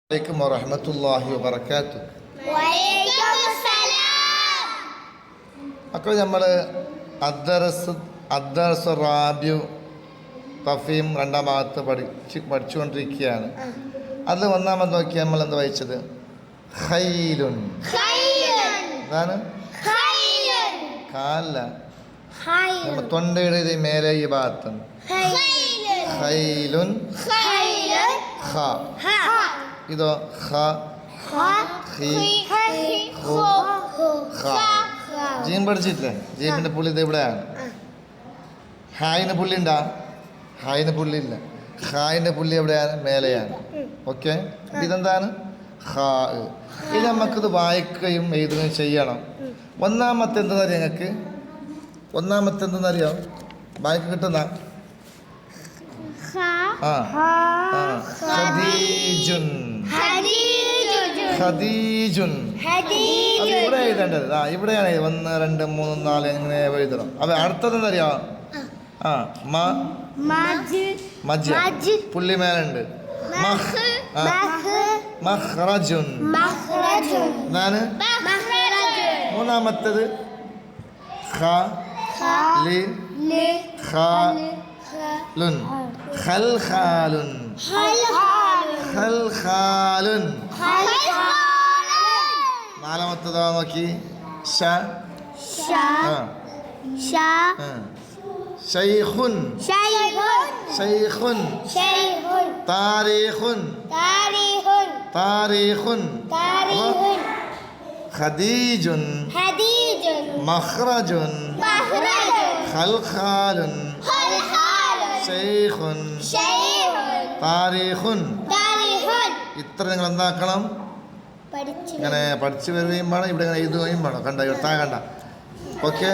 അലൈക്കും വറഹ്മത്തുള്ളാഹി വബറകാതുഹു. അപ്പോൾ നമ്മൾ അദ്ദർസ് റാബിഉ തഫീം രണ്ടാം ഭാഗത്ത് പഠിച്ചുകൊണ്ടിരിക്കുകയാണ്. അതിൽ ഒന്നാമത് നോക്കി നമ്മൾ എന്താ വായിച്ചത്? ഖൈലുൻ. എന്താണ്? കാല നമ്മൾ തൊണ്ടയുടെ മേലെ ഈ ഭാഗത്ത് ഖൈലുൻ. ഇതോ ജീൻ പഠിച്ചിട്ടില്ലേ? ജീമിന്റെ പുള്ളി ഇത് ഇവിടെയാണ്. ഹായിന് പുള്ളി ഉണ്ടാ? ഹായിന് പുള്ളി ഇല്ല. ഹായിന്റെ പുള്ളി എവിടെയാണ്? മേലെയാണ്. ഓക്കെ, ഇതെന്താണ്? ഹാ. ഇത് നമുക്കിത് വായിക്കുകയും എഴുതുകയും ചെയ്യണം. ഒന്നാമത്തെ എന്തെന്നറിയാം ഞങ്ങൾക്ക്? ഒന്നാമത്തെ എന്തെന്നറിയാം? വായിക്ക് കിട്ടുന്ന ഖദീജുൻ. ഖദീജുൻ അത് ഇവിടെ എഴുതേണ്ടത്. ഇവിടെയാണ് 1 2 3 4 ഇങ്ങനെ എഴുതണം. അപ്പൊ അടുത്തത് എന്തറിയാം? മജ് പുള്ളി മേലുണ്ട്. മഖ്റജുൻ. എന്താണ് മൂന്നാമത്തേത്? ഖൽഖാലുൻ. ഖൽഖാലുൻ. ഖൽഖാലുൻ. നാലാമത്തേതാ നോക്കി? ശൈഖുൻ. ശൈഖുൻ. താരീഖുൻ. താരീഖുൻ. ഖദീജുൻ. മഖ്റജുൻ. ഖൽഖാലുൻ. ശൈഖുൻ. താരീഖുൻ. ഇത്ര നിങ്ങൾ എന്താക്കണം? ഇങ്ങനെ പഠിച്ചു വരികയും വേണം, ഇവിടെ ഇങ്ങനെ എഴുതുകയും വേണം. കണ്ട കണ്ട. ഓക്കെ.